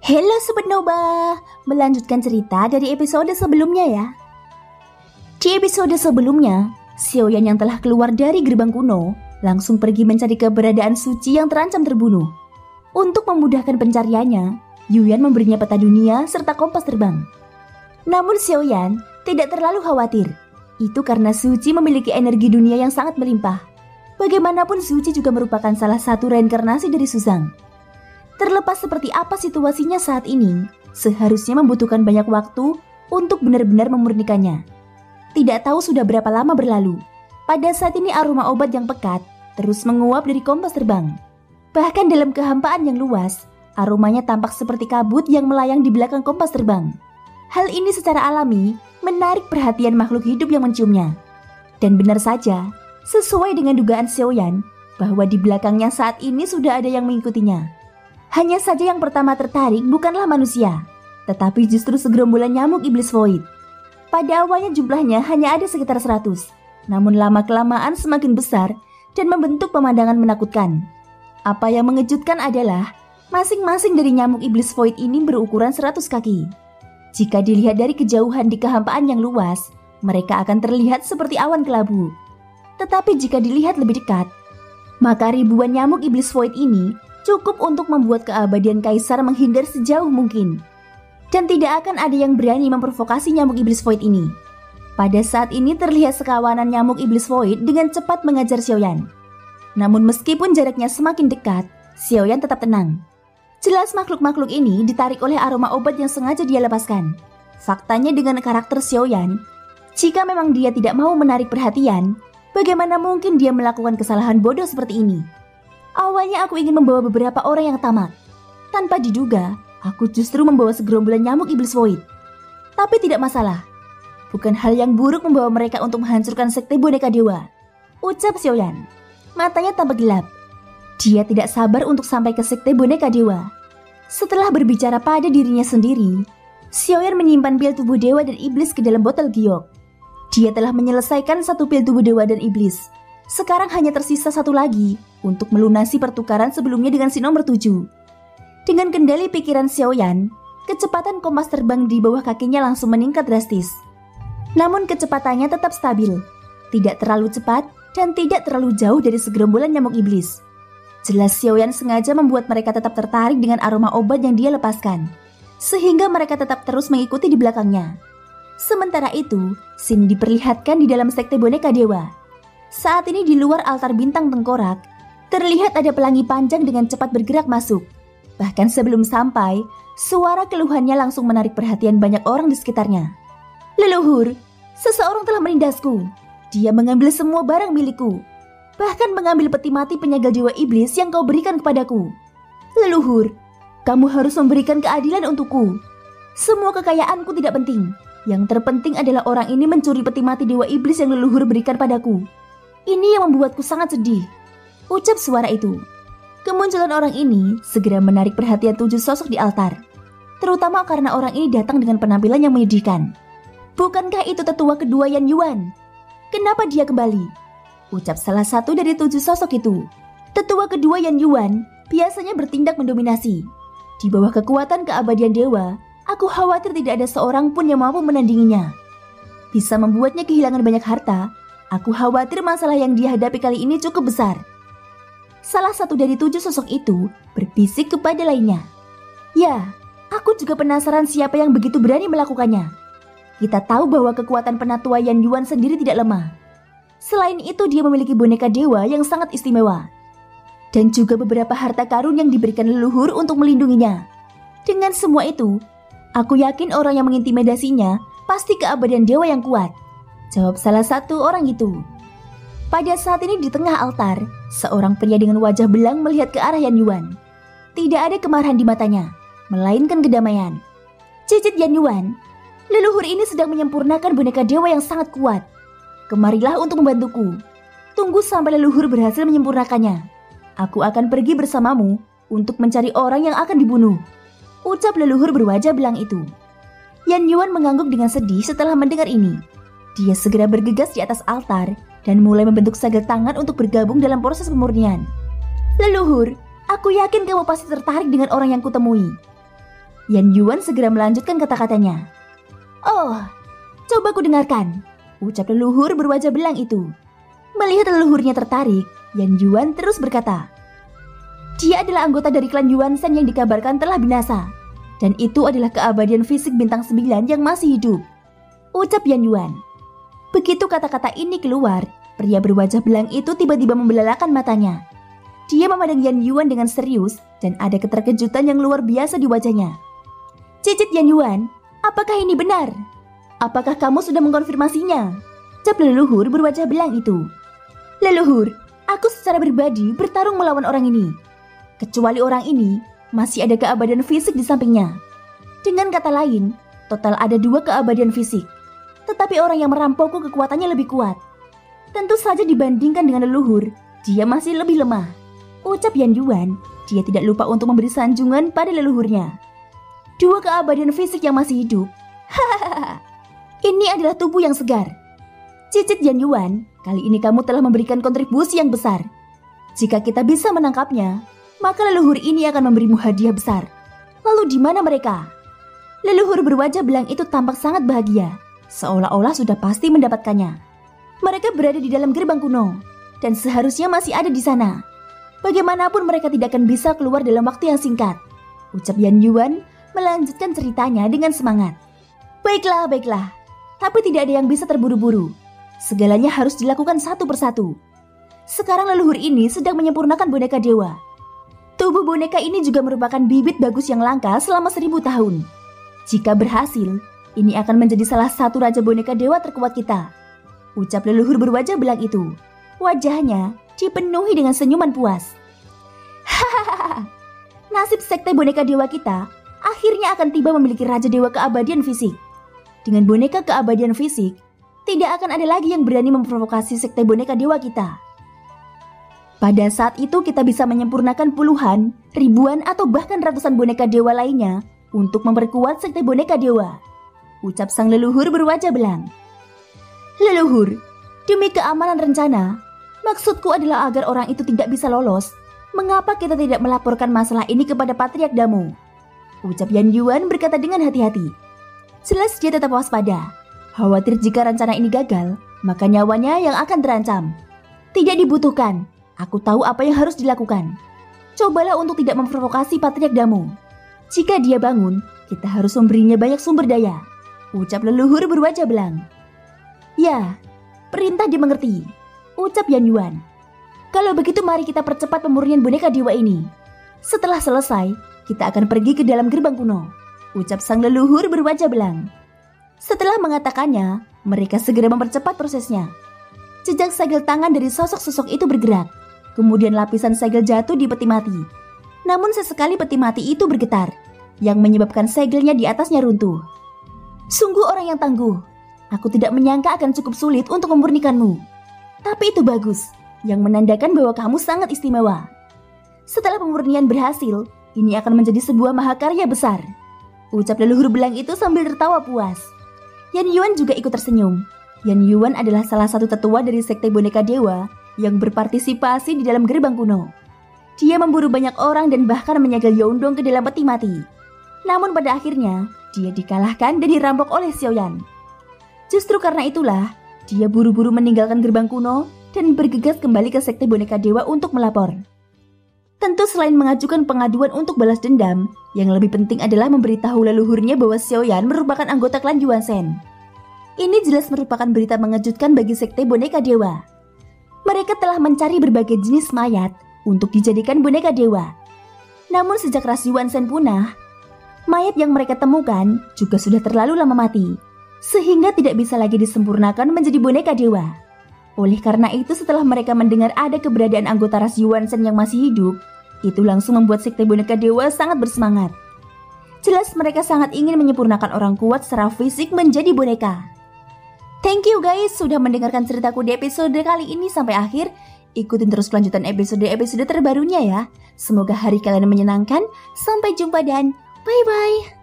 Halo Sobat Noba, melanjutkan cerita dari episode sebelumnya ya. Di episode sebelumnya, Xiaoyan yang telah keluar dari gerbang kuno langsung pergi mencari keberadaan Suci yang terancam terbunuh. Untuk memudahkan pencariannya, Yuan memberinya peta dunia serta kompas terbang. Namun Xiaoyan tidak terlalu khawatir. Itu karena Suci memiliki energi dunia yang sangat melimpah. Bagaimanapun Suci juga merupakan salah satu reinkarnasi dari Suzang. Terlepas seperti apa situasinya saat ini, seharusnya membutuhkan banyak waktu untuk benar-benar memurnikannya. Tidak tahu sudah berapa lama berlalu. Pada saat ini aroma obat yang pekat terus menguap dari kompas terbang. Bahkan dalam kehampaan yang luas, aromanya tampak seperti kabut yang melayang di belakang kompas terbang. Hal ini secara alami menarik perhatian makhluk hidup yang menciumnya. Dan benar saja, sesuai dengan dugaan Xiaoyan, bahwa di belakangnya saat ini sudah ada yang mengikutinya. Hanya saja yang pertama tertarik bukanlah manusia, tetapi justru segerombolan nyamuk iblis void. Pada awalnya jumlahnya hanya ada sekitar 100, namun lama-kelamaan semakin besar dan membentuk pemandangan menakutkan. Apa yang mengejutkan adalah, masing-masing dari nyamuk iblis void ini berukuran 100 kaki. Jika dilihat dari kejauhan di kehampaan yang luas, mereka akan terlihat seperti awan kelabu. Tetapi jika dilihat lebih dekat, maka ribuan nyamuk iblis void ini cukup untuk membuat keabadian kaisar menghindar sejauh mungkin. Dan tidak akan ada yang berani memprovokasi nyamuk iblis void ini. Pada saat ini terlihat sekawanan nyamuk iblis void dengan cepat mengejar Xiaoyan. Namun meskipun jaraknya semakin dekat, Xiaoyan tetap tenang. Jelas makhluk-makhluk ini ditarik oleh aroma obat yang sengaja dia lepaskan. Faktanya dengan karakter Xiaoyan, jika memang dia tidak mau menarik perhatian, bagaimana mungkin dia melakukan kesalahan bodoh seperti ini? Awalnya aku ingin membawa beberapa orang yang tamak. Tanpa diduga, aku justru membawa segerombolan nyamuk iblis void. Tapi tidak masalah. Bukan hal yang buruk membawa mereka untuk menghancurkan sekte boneka dewa, ucap Xiaoyan. Matanya tampak gelap. Dia tidak sabar untuk sampai ke sekte boneka dewa. Setelah berbicara pada dirinya sendiri, Xiaoyan menyimpan pil tubuh dewa dan iblis ke dalam botol giok. Dia telah menyelesaikan satu pil tubuh dewa dan iblis. Sekarang hanya tersisa satu lagi untuk melunasi pertukaran sebelumnya dengan si nomor 7. Dengan kendali pikiran Xiaoyan, kecepatan kompas terbang di bawah kakinya langsung meningkat drastis. Namun kecepatannya tetap stabil, tidak terlalu cepat dan tidak terlalu jauh dari segerombolan nyamuk iblis. Jelas Xiaoyan sengaja membuat mereka tetap tertarik dengan aroma obat yang dia lepaskan, sehingga mereka tetap terus mengikuti di belakangnya. Sementara itu, Xin diperlihatkan di dalam sekte boneka dewa. Saat ini di luar altar bintang tengkorak, terlihat ada pelangi panjang dengan cepat bergerak masuk. Bahkan sebelum sampai, suara keluhannya langsung menarik perhatian banyak orang di sekitarnya. Leluhur, seseorang telah menindasku. Dia mengambil semua barang milikku. Bahkan mengambil peti mati penyagal dewa iblis yang kau berikan kepadaku. Leluhur, kamu harus memberikan keadilan untukku. Semua kekayaanku tidak penting. Yang terpenting adalah orang ini mencuri peti mati dewa iblis yang leluhur berikan padaku. Ini yang membuatku sangat sedih, ucap suara itu. Kemunculan orang ini segera menarik perhatian 7 sosok di altar, terutama karena orang ini datang dengan penampilan yang menyedihkan. Bukankah itu tetua kedua Yan Yuan? Kenapa dia kembali? Ucap salah satu dari 7 sosok itu. Tetua kedua Yan Yuan biasanya bertindak mendominasi. Di bawah kekuatan keabadian dewa, aku khawatir tidak ada seorang pun yang mampu menandinginya. Bisa membuatnya kehilangan banyak harta. Aku khawatir masalah yang dihadapi kali ini cukup besar. Salah satu dari 7 sosok itu berbisik kepada lainnya. Ya, aku juga penasaran siapa yang begitu berani melakukannya. Kita tahu bahwa kekuatan penatua Yan Yuan sendiri tidak lemah. Selain itu dia memiliki boneka dewa yang sangat istimewa. Dan juga beberapa harta karun yang diberikan leluhur untuk melindunginya. Dengan semua itu, aku yakin orang yang mengintimidasinya pasti keabadian dewa yang kuat, jawab salah satu orang itu. Pada saat ini di tengah altar, seorang pria dengan wajah belang melihat ke arah Yan Yuan. Tidak ada kemarahan di matanya, melainkan kedamaian. Cicit Yan Yuan, leluhur ini sedang menyempurnakan boneka dewa yang sangat kuat. Kemarilah untuk membantuku. Tunggu sampai leluhur berhasil menyempurnakannya. Aku akan pergi bersamamu untuk mencari orang yang akan dibunuh, ucap leluhur berwajah belang itu. Yan Yuan mengangguk dengan sedih setelah mendengar ini. Dia segera bergegas di atas altar dan mulai membentuk sagel tangan untuk bergabung dalam proses pemurnian. Leluhur, aku yakin kamu pasti tertarik dengan orang yang kutemui. Yan Yuan segera melanjutkan kata-katanya. Oh, coba ku dengarkan, ucap leluhur berwajah belang itu. Melihat leluhurnya tertarik, Yan Yuan terus berkata, dia adalah anggota dari klan Yuan Shen yang dikabarkan telah binasa. Dan itu adalah keabadian fisik bintang 9 yang masih hidup, ucap Yan Yuan. Begitu kata-kata ini keluar, pria berwajah belang itu tiba-tiba membelalakan matanya. Dia memandang Yan Yuan dengan serius dan ada keterkejutan yang luar biasa di wajahnya. Cicit Yan Yuan, apakah ini benar? Apakah kamu sudah mengkonfirmasinya? Ucap leluhur berwajah belang itu. Leluhur, aku secara pribadi bertarung melawan orang ini. Kecuali orang ini, masih ada keabadian fisik di sampingnya. Dengan kata lain, total ada 2 keabadian fisik. Tetapi orang yang merampokku kekuatannya lebih kuat. Tentu saja dibandingkan dengan leluhur, dia masih lebih lemah. Ucap Yan Yuan, dia tidak lupa untuk memberi sanjungan pada leluhurnya. 2 keabadian fisik yang masih hidup. Hahaha, ini adalah tubuh yang segar. Cicit Yan Yuan, kali ini kamu telah memberikan kontribusi yang besar. Jika kita bisa menangkapnya, maka leluhur ini akan memberimu hadiah besar. Lalu di mana mereka? Leluhur berwajah belang itu tampak sangat bahagia, seolah-olah sudah pasti mendapatkannya. Mereka berada di dalam gerbang kuno, dan seharusnya masih ada di sana. Bagaimanapun mereka tidak akan bisa keluar dalam waktu yang singkat, ucap Yan Yuan melanjutkan ceritanya dengan semangat. Baiklah, tapi tidak ada yang bisa terburu-buru. Segalanya harus dilakukan satu persatu. Sekarang leluhur ini sedang menyempurnakan boneka dewa. Tubuh boneka ini juga merupakan bibit bagus yang langka selama 1000 tahun. Jika berhasil, ini akan menjadi salah satu raja boneka dewa terkuat kita, ucap leluhur berwajah belang itu. Wajahnya dipenuhi dengan senyuman puas. Hahaha, nasib sekte boneka dewa kita akhirnya akan tiba memiliki raja dewa keabadian fisik. Dengan boneka keabadian fisik, tidak akan ada lagi yang berani memprovokasi sekte boneka dewa kita. Pada saat itu kita bisa menyempurnakan puluhan, ribuan atau bahkan ratusan boneka dewa lainnya untuk memperkuat sekte boneka dewa, ucap sang leluhur berwajah belang. Leluhur, demi keamanan rencana, maksudku adalah agar orang itu tidak bisa lolos. Mengapa kita tidak melaporkan masalah ini kepada Patriark Damu? Ucap Yan Yuan berkata dengan hati-hati. Jelas dia tetap waspada. Khawatir jika rencana ini gagal, maka nyawanya yang akan terancam. Tidak dibutuhkan. Aku tahu apa yang harus dilakukan. Cobalah untuk tidak memprovokasi Patriark Damu. Jika dia bangun, kita harus memberinya banyak sumber daya, ucap leluhur berwajah belang. Ya, perintah dimengerti, ucap Yan Yuan. Kalau begitu mari kita percepat pemurnian boneka dewa ini. Setelah selesai, kita akan pergi ke dalam gerbang kuno, ucap sang leluhur berwajah belang. Setelah mengatakannya, mereka segera mempercepat prosesnya. Jejak segel tangan dari sosok-sosok itu bergerak. Kemudian lapisan segel jatuh di peti mati. Namun sesekali peti mati itu bergetar, yang menyebabkan segelnya di atasnya runtuh. Sungguh orang yang tangguh. Aku tidak menyangka akan cukup sulit untuk memurnikanmu. Tapi itu bagus, yang menandakan bahwa kamu sangat istimewa. Setelah pemurnian berhasil, ini akan menjadi sebuah mahakarya besar, ucap leluhur belang itu sambil tertawa puas. Yan Yuan juga ikut tersenyum. Yan Yuan adalah salah satu tetua dari sekte boneka dewa yang berpartisipasi di dalam gerbang kuno. Dia memburu banyak orang dan bahkan menyegel Yondong ke dalam peti mati. Namun pada akhirnya, dia dikalahkan dan dirampok oleh Xiaoyan. Justru karena itulah, dia buru-buru meninggalkan gerbang kuno dan bergegas kembali ke sekte boneka dewa untuk melapor. Tentu selain mengajukan pengaduan untuk balas dendam, yang lebih penting adalah memberitahu leluhurnya bahwa Xiaoyan merupakan anggota klan Yuan Shen. Ini jelas merupakan berita mengejutkan bagi sekte boneka dewa. Mereka telah mencari berbagai jenis mayat untuk dijadikan boneka dewa. Namun sejak ras Yuan Shen punah, mayat yang mereka temukan juga sudah terlalu lama mati, sehingga tidak bisa lagi disempurnakan menjadi boneka dewa. Oleh karena itu setelah mereka mendengar ada keberadaan anggota ras Yuan Shen yang masih hidup, itu langsung membuat sekte boneka dewa sangat bersemangat. Jelas mereka sangat ingin menyempurnakan orang kuat secara fisik menjadi boneka. Thank you guys sudah mendengarkan ceritaku di episode kali ini sampai akhir. Ikutin terus kelanjutan episode-episode terbarunya ya. Semoga hari kalian menyenangkan. Sampai jumpa dan bye-bye.